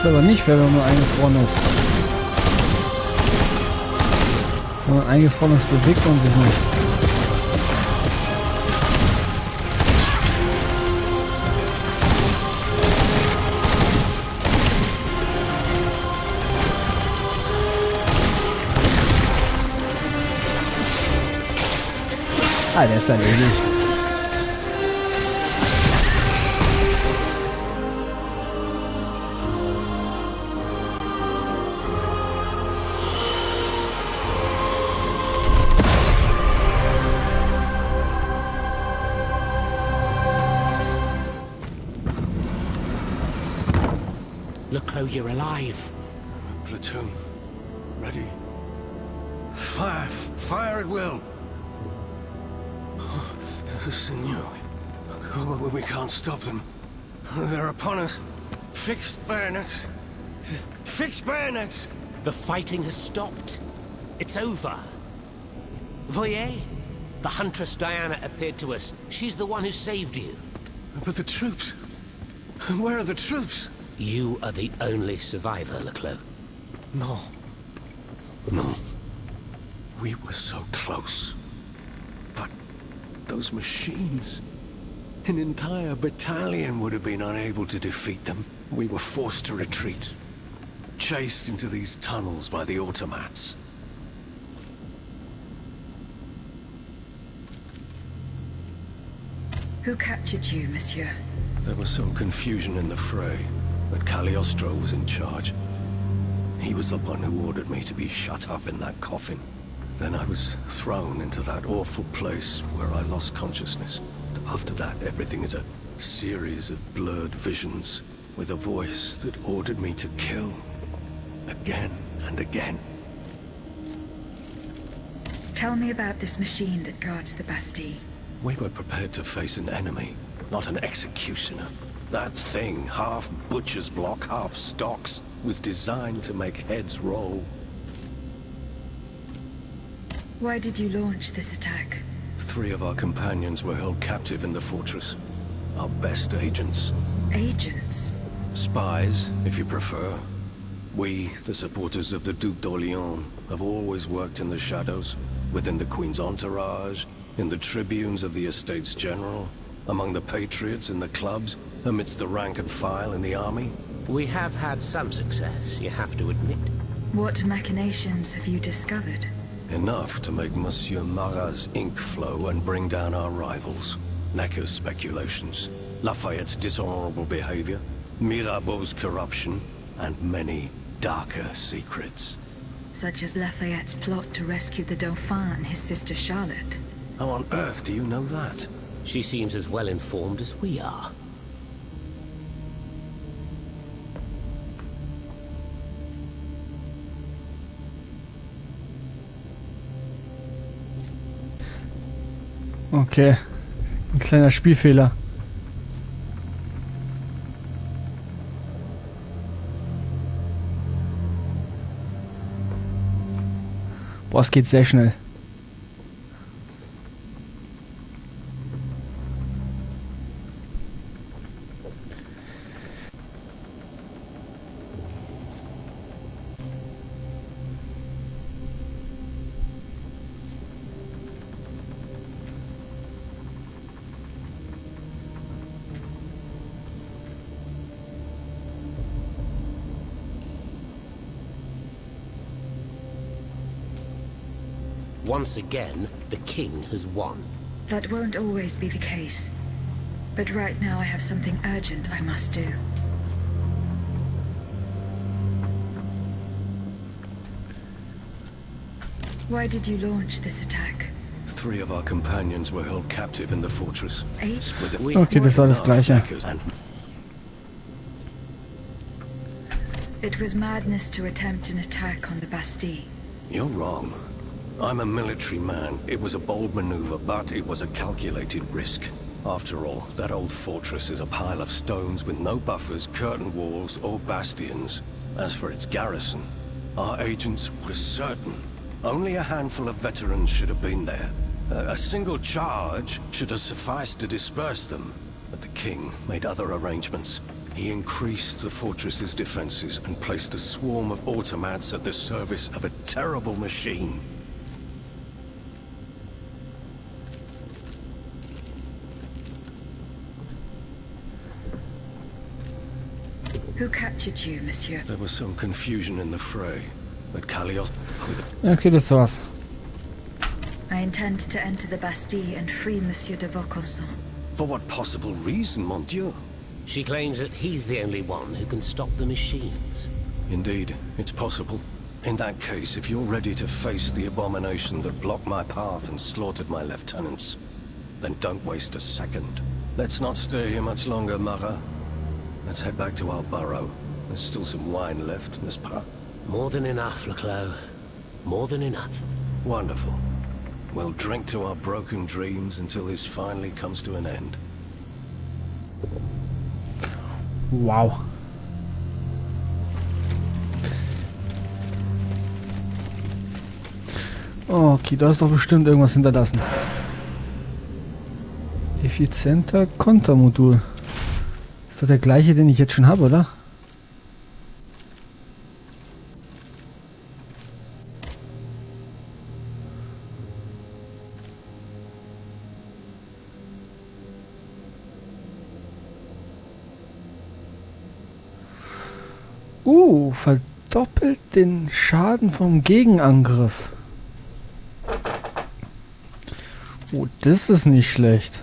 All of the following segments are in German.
Ist aber nicht fair, wenn man eingefroren ist. Wenn man eingefroren ist, bewegt man sich nicht. Ah, der ist erledigt. Look, Chloe, you're alive. Platoon. Ready. Fire! Fire at will! Senor. We can't stop them. They're upon us. Fixed bayonets. Fixed bayonets! The fighting has stopped. It's over. Voyez? The Huntress Diana appeared to us. She's the one who saved you. But the troops... Where are the troops? You are the only survivor, Leclos. No. No. We were so close. But those machines... An entire battalion would have been unable to defeat them. We were forced to retreat. Chased into these tunnels by the automats. Who captured you, monsieur? There was some confusion in the fray, but Cagliostro was in charge. He was the one who ordered me to be shut up in that coffin. Then I was thrown into that awful place where I lost consciousness. After that, everything is a series of blurred visions, with a voice that ordered me to kill. Again and again. Tell me about this machine that guards the Bastille. We were prepared to face an enemy, not an executioner. That thing, half butcher's block, half stocks, was designed to make heads roll. Why did you launch this attack? 3 of our companions were held captive in the fortress. Our best agents. Agents? Spies, if you prefer. We, the supporters of the Duc d'Orléans, have always worked in the shadows, within the Queen's entourage, in the tribunes of the Estates General, among the patriots in the clubs, amidst the rank and file in the army. We have had some success, you have to admit. What machinations have you discovered? Enough to make Monsieur Marat's ink flow and bring down our rivals. Necker's speculations, Lafayette's dishonorable behavior, Mirabeau's corruption, and many darker secrets. Such as Lafayette's plot to rescue the Dauphin and his sister Charlotte. How on earth do you know that? She seems as well informed as we are. Okay. Ein kleiner Spielfehler. Boah, es geht sehr schnell. Once again, the king has won. That won't always be the case. But right now I have something urgent I must do. Why did you launch this attack? 3 of our companions were held captive in the fortress. 8? Okay, das war das Gleiche. It was madness to attempt an attack on the Bastille. You're wrong. I'm a military man. It was a bold maneuver, but it was a calculated risk. After all, that old fortress is a pile of stones with no buffers, curtain walls, or bastions. As for its garrison, our agents were certain. Only a handful of veterans should have been there. A single charge should have sufficed to disperse them. But the king made other arrangements. He increased the fortress's defenses and placed a swarm of automats at the service of a terrible machine. Who captured you, monsieur? There was some confusion in the fray, but Cagliostro... Okay, das war's. I intend to enter the Bastille and free Monsieur de Vaucanson. For what possible reason, mon Dieu? She claims that he's the only one who can stop the machines. Indeed, it's possible. In that case, if you're ready to face the abomination that blocked my path and slaughtered my lieutenants, then don't waste a second. Let's not stay here much longer, Marat. Let's head back to our burrow. There's still some wine left in this part. More than enough, Leclos. More than enough. Wonderful. We'll drink to our broken dreams until this finally comes to an end. Wow. Okay, da ist doch bestimmt irgendwas hinterlassen. Effizienter Kontermodul. Ist doch der gleiche, den ich jetzt schon habe, oder? Verdoppelt den Schaden vom Gegenangriff. Oh, das ist nicht schlecht.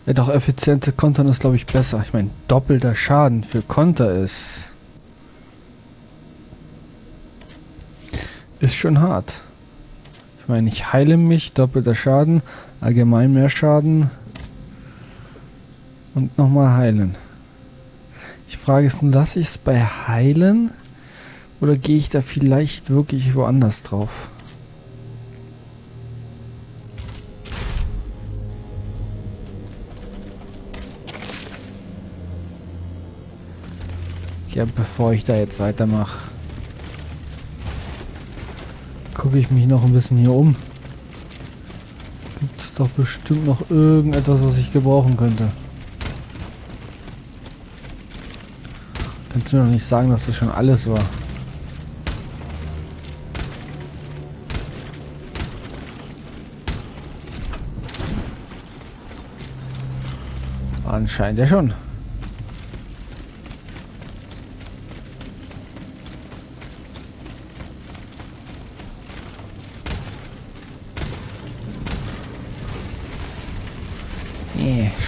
Ja, doch, effiziente Kontern ist, glaube ich, besser. Ich meine, doppelter Schaden für Konter ist schon hart. Ich meine, ich heile mich, doppelter Schaden, allgemein mehr Schaden und nochmal heilen. Die Frage ist nur, lasse ich es bei heilen oder gehe ich da vielleicht wirklich woanders drauf? Ja, bevor ich da jetzt weitermache, gucke ich mich noch ein bisschen hier um. Gibt es doch bestimmt noch irgendetwas, was ich gebrauchen könnte. Kannst du mir doch nicht sagen, dass das schon alles war. Anscheinend ja schon.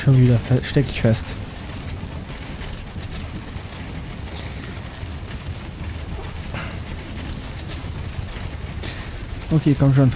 Schon wieder stecke ich fest. Okay, komm schon.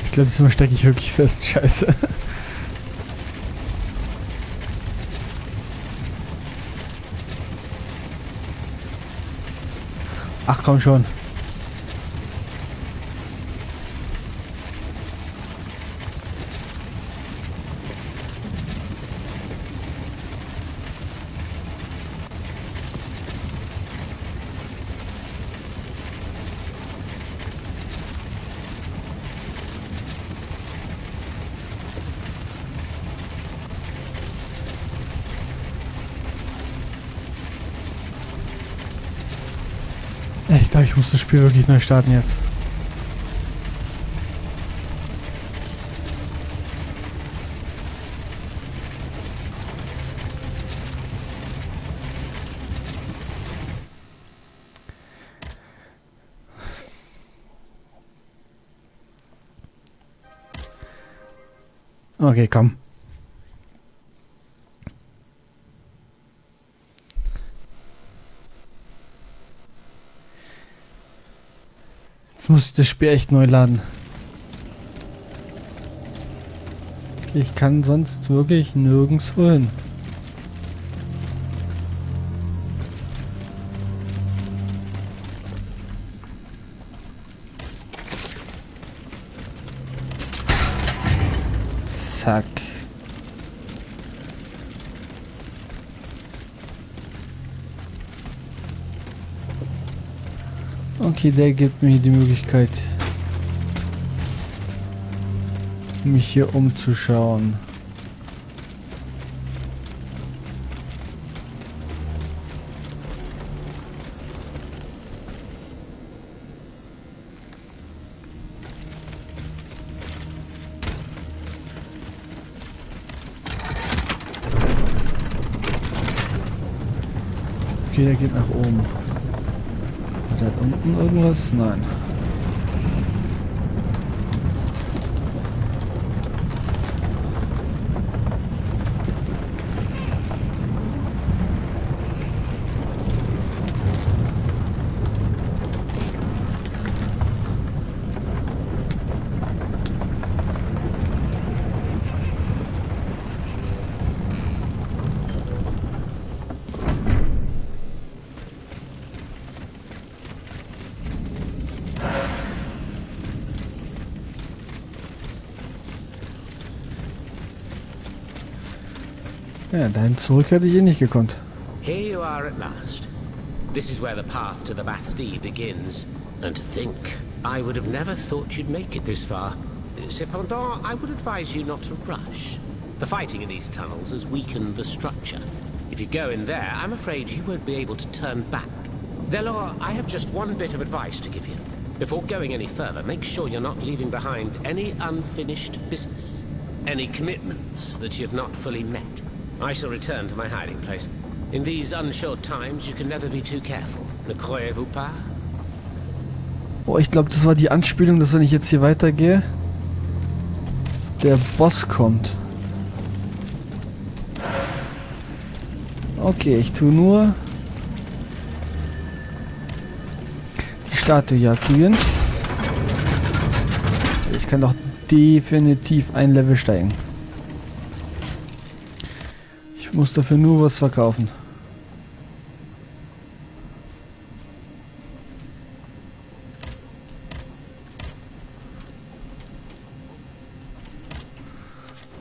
Ich glaube, diesmal stecke ich wirklich fest. Scheiße. Ach komm schon. Ich glaube, ich muss das Spiel wirklich neu starten jetzt. Okay, komm. Jetzt muss ich das Spiel echt neu laden. Ich kann sonst wirklich nirgendwo hin. Zack. Okay, der gibt mir die Möglichkeit, mich hier umzuschauen. Okay, der geht nach oben. Hat er unten irgendwas? Nein. Ja, dahin zurück hätte ich eh nicht gekonnt. Here you are at last. This is where the path to the Bastille begins. And to think, I would have never thought you'd make it this far. Cependant, I would advise you not to rush. The fighting in these tunnels has weakened the structure. If you go in there, I'm afraid you won't be able to turn back. Delors, I have just one bit of advice to give you. Before going any further, make sure you're not leaving behind any unfinished business. Any commitments that you've not fully met. I shall return to my hiding place. In these unsure times, you can never be too careful. Ne croyez-vous pas? Oh, ich glaube, das war die Anspielung, dass wenn ich jetzt hier weitergehe, der Boss kommt. Okay, ich tue nur die Statue aktivieren. Ich kann doch definitiv ein Level steigen. Ich muss dafür nur was verkaufen.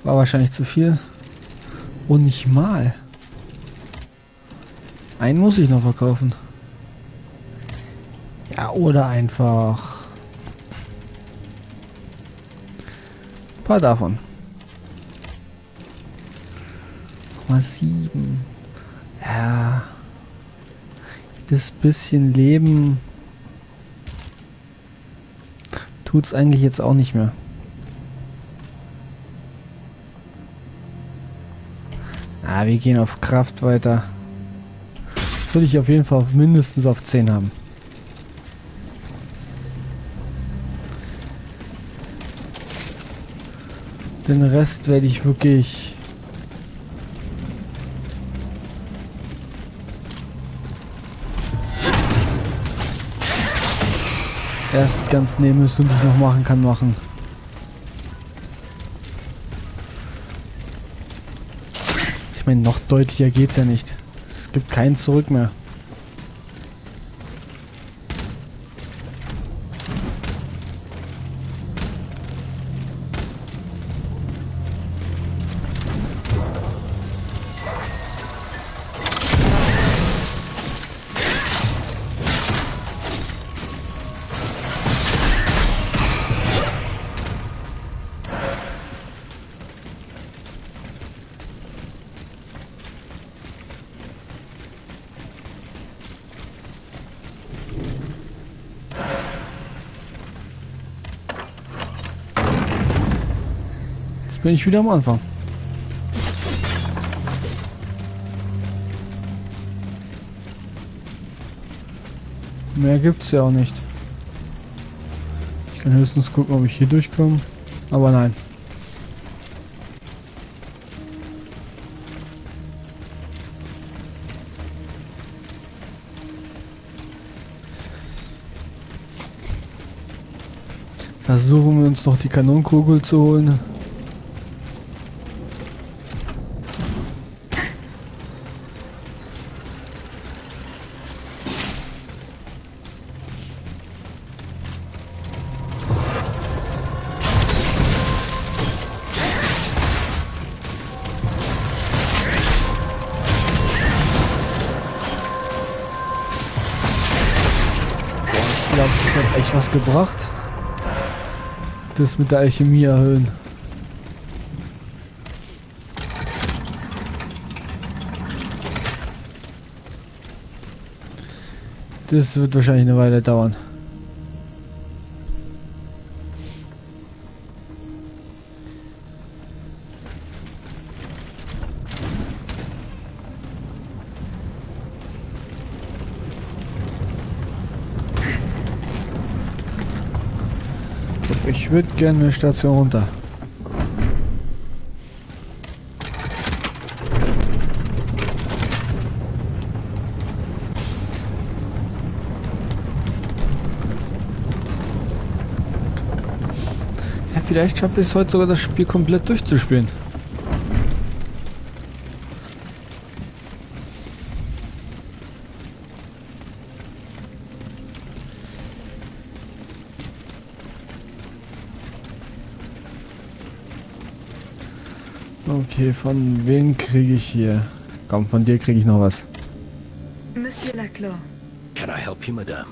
War wahrscheinlich zu viel. Und nicht mal. Einen muss ich noch verkaufen. Ja, oder einfach ein paar davon. Mal 7. Ja. Das bisschen Leben tut's eigentlich jetzt auch nicht mehr. Ah, wir gehen auf Kraft weiter. Das will ich auf jeden Fall mindestens auf 10 haben. Den Rest werde ich wirklich erst die ganzen Nebenmissionen, die ich noch machen kann, machen. Ich meine, noch deutlicher geht's ja nicht. Es gibt kein Zurück mehr. Jetzt bin ich wieder am Anfang. Mehr gibt's ja auch nicht. Ich kann höchstens gucken, ob ich hier durchkomme. Aber nein. Versuchen wir uns noch die Kanonenkugel zu holen. Ich glaube, das hat echt was gebracht. Das mit der Alchemie erhöhen. Das wird wahrscheinlich eine Weile dauern. Ich würde gerne eine Station runter. Ja, vielleicht schaffe ich es heute sogar, das Spiel komplett durchzuspielen. Okay, von wem kriege ich hier? Komm, von dir kriege ich noch was. Monsieur Laclos, Can I help you, madame?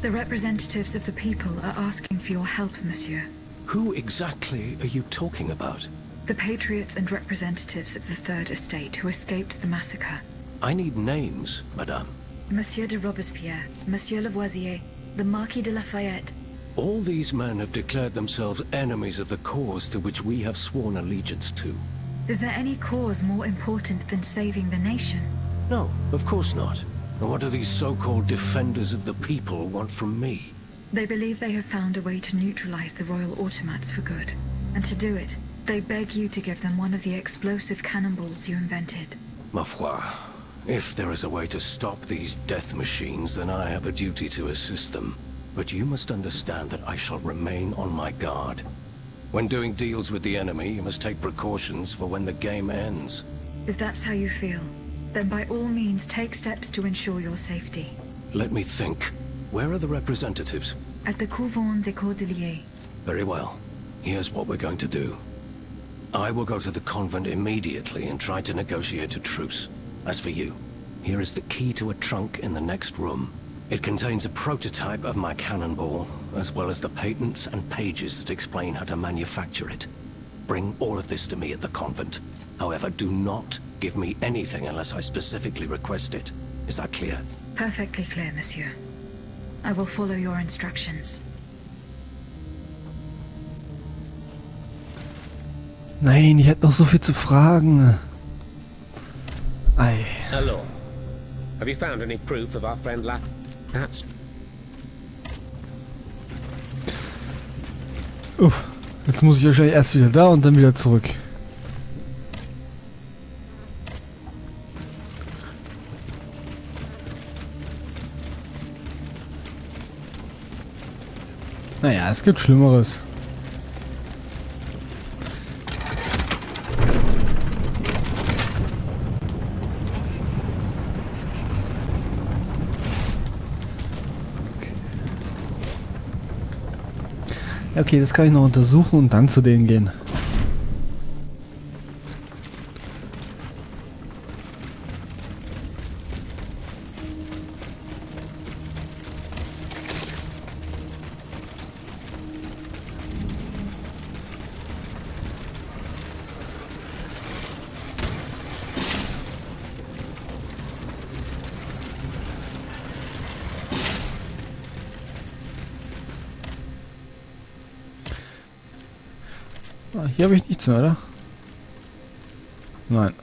the representatives of the people are asking for your help, monsieur. Who exactly are you talking about? The patriots and representatives of the Third Estate who escaped the massacre. I need names, madame. Monsieur de Robespierre, Monsieur Lavoisier, the Marquis de Lafayette. All these men have declared themselves enemies of the cause to which we have sworn allegiance to. Is there any cause more important than saving the nation? No, of course not. And what do these so-called defenders of the people want from me? They believe they have found a way to neutralize the royal automats for good. And to do it, they beg you to give them one of the explosive cannonballs you invented. Ma foi, if there is a way to stop these death machines, then I have a duty to assist them. But you must understand that I shall remain on my guard. When doing deals with the enemy, you must take precautions for when the game ends. If that's how you feel, then by all means take steps to ensure your safety. Let me think. Where are the representatives? At the Couvent des Cordeliers. Very well. Here's what we're going to do. I will go to the convent immediately and try to negotiate a truce. As for you, here is the key to a trunk in the next room. It contains a prototype of my cannonball, as well as the patents and pages that explain how to manufacture it. Bring all of this to me at the convent. However, do not give me anything unless I specifically request it. Is that clear? Perfectly clear, monsieur. I will follow your instructions. Nein, ich hätte noch so viel zu fragen. Ei. Hello. Have you found any proof of our friend That's... Uff, jetzt muss ich wahrscheinlich erst wieder da und dann wieder zurück. Naja, es gibt Schlimmeres. Okay, das kann ich noch untersuchen und dann zu denen gehen. Hier habe ich nichts mehr, oder? Nein.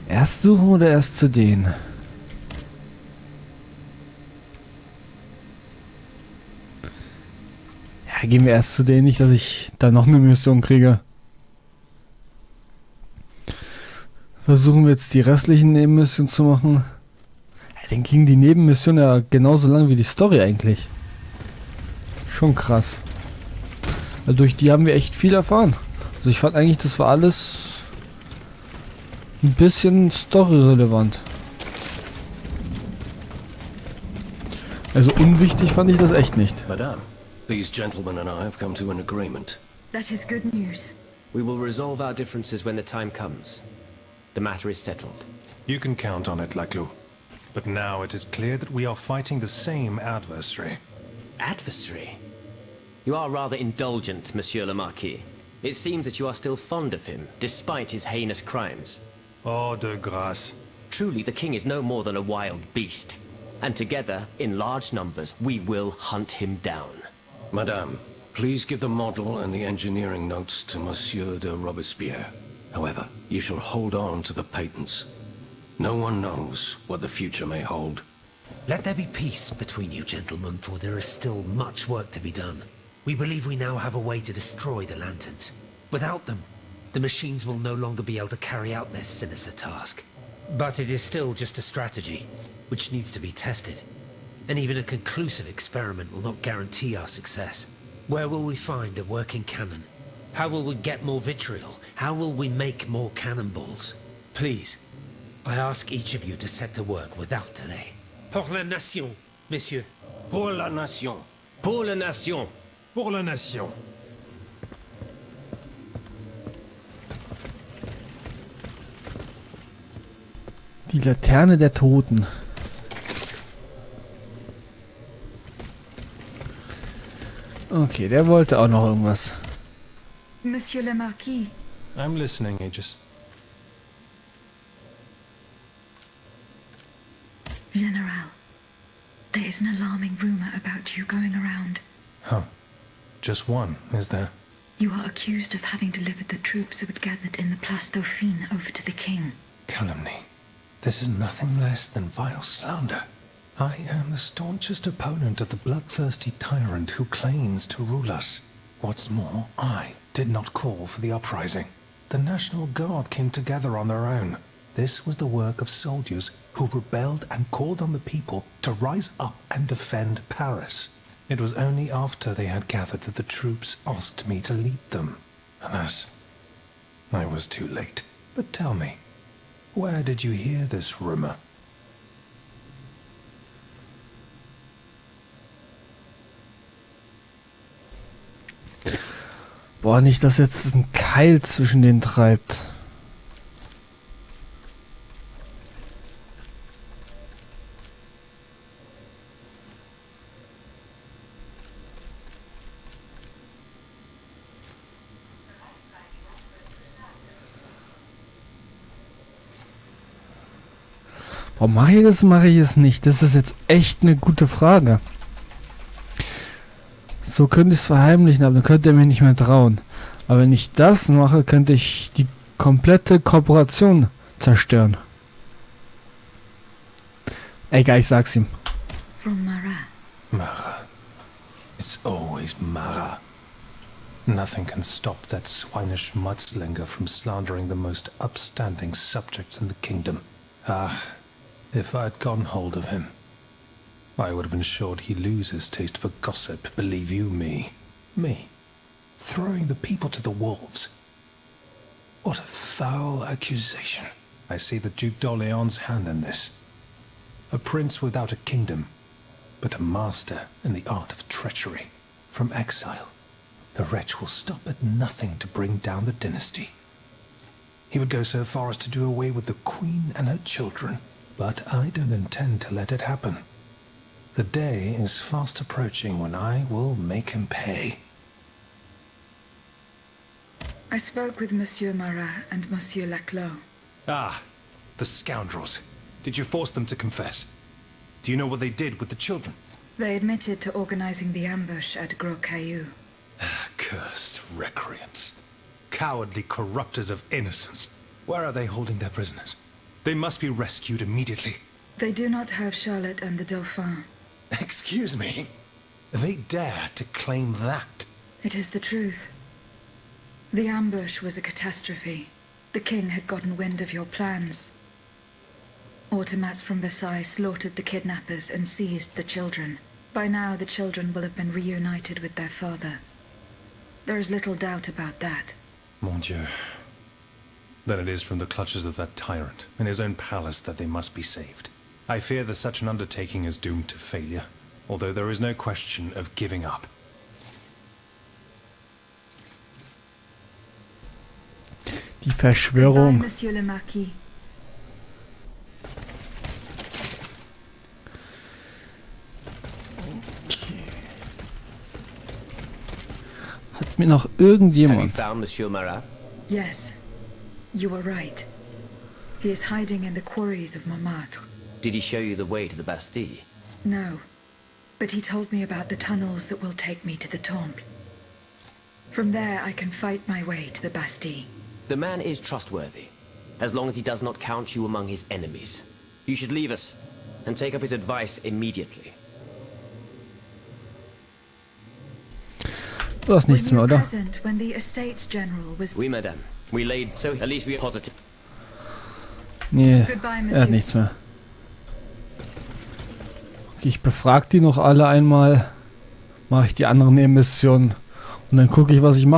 Erst suchen oder erst zu denen? Ja, gehen wir erst zu denen, nicht, dass ich da noch eine Mission kriege. Versuchen wir jetzt die restlichen Nebenmissionen zu machen. Ja, dann ging die Nebenmission ja genauso lang wie die Story eigentlich. Schon krass. Also durch die haben wir echt viel erfahren. Also ich fand eigentlich, das war alles ein bisschen storyrelevant. Also unwichtig fand ich das echt nicht. Madame, these gentlemen and I have come to an agreement. That is good news. We will resolve our differences when the time comes. The matter is settled. You can count on it, Laclos. But now it is clear that we are fighting the same adversary. Adversary? You are rather indulgent, Monsieur le Marquis. It seems that you are still fond of him, despite his heinous crimes. Oh, de grâce. Truly, the king is no more than a wild beast. And together, in large numbers, we will hunt him down. Madame, please give the model and the engineering notes to Monsieur de Robespierre. However, you shall hold on to the patents. No one knows what the future may hold. Let there be peace between you gentlemen, for there is still much work to be done. We believe we now have a way to destroy the lanterns. Without them, the machines will no longer be able to carry out their sinister task. But it is still just a strategy, which needs to be tested. And even a conclusive experiment will not guarantee our success. Where will we find a working cannon? How will we get more vitriol? How will we make more cannonballs? Please, I ask each of you to set to work without delay. Pour la nation, messieurs. Pour la nation. Pour la nation! Pour la nation. Die Laterne der Toten. Okay, der wollte auch noch irgendwas. Monsieur le Marquis, I'm listening, Aegis. General, there is an alarming rumor about you going around. Huh. Just one, is there? You are accused of having delivered the troops who had gathered in the Place Dauphine over to the king. Calumny. This is nothing less than vile slander. I am the staunchest opponent of the bloodthirsty tyrant who claims to rule us. What's more, I did not call for the uprising. The National Guard came together on their own. This was the work of soldiers who rebelled and called on the people to rise up and defend Paris. It was only after they had gathered that the troops asked me to lead them. Alas, I was too late. But tell me, where did you hear this rumor? Boah, nicht, dass jetzt ein Keil zwischen denen treibt. Warum mache ich das, mache ich es nicht? Das ist jetzt echt eine gute Frage. So könnte ich es verheimlichen, aber dann könnte er mir nicht mehr trauen. Aber wenn ich das mache, könnte ich die komplette Kooperation zerstören. Egal, ich sag's ihm. From Marat. Marat. It's always Marat. Nothing can stop that swinish mudslinger from slandering the most upstanding subjects in the kingdom. Ah, if I'd gotten hold of him, I would have ensured he loses taste for gossip, believe you me. Me, throwing the people to the wolves. What a foul accusation. I see the Duc d'Orléans' hand in this. A prince without a kingdom, but a master in the art of treachery. From exile, the wretch will stop at nothing to bring down the dynasty. He would go so far as to do away with the queen and her children, but I don't intend to let it happen. The day is fast approaching when I will make him pay. I spoke with Monsieur Marat and Monsieur Laclos. Ah, the scoundrels. Did you force them to confess? Do you know what they did with the children? They admitted to organizing the ambush at Gros Caillou. Cursed recreants. Cowardly corrupters of innocence. Where are they holding their prisoners? They must be rescued immediately. They do not have Charlotte and the Dauphin. Excuse me? They dare to claim that? It is the truth. The ambush was a catastrophe. The king had gotten wind of your plans. Automats from Versailles slaughtered the kidnappers and seized the children. By now, the children will have been reunited with their father. There is little doubt about that. Mon Dieu. Then it is from the clutches of that tyrant, in his own palace, that they must be saved. I fear that such an undertaking is doomed to failure, although there is no question of giving up. Die Verschwörung. Goodbye, Monsieur le Marquis. Hat mir noch Have you irgendjemand... found Monsieur Marat? Yes, you were right. He is hiding in the quarries of Montmartre. Did he show you the way to the Bastille? No, but he told me about the tunnels that will take me to the Temple. From there, I can fight my way to the Bastille. The man is trustworthy, as long as he does not count you among his enemies. You should leave us, and take up his advice immediately. Du hast nichts Were mehr, you oder? present when the Estates General was... Oui, madame. We laid, so at least we are positive. Nee, Goodbye, er hat Monsieur. nichts mehr. Okay, ich befrage die noch alle einmal. Mache ich die anderen Nebenmissionen. Und dann gucke ich, was ich mache.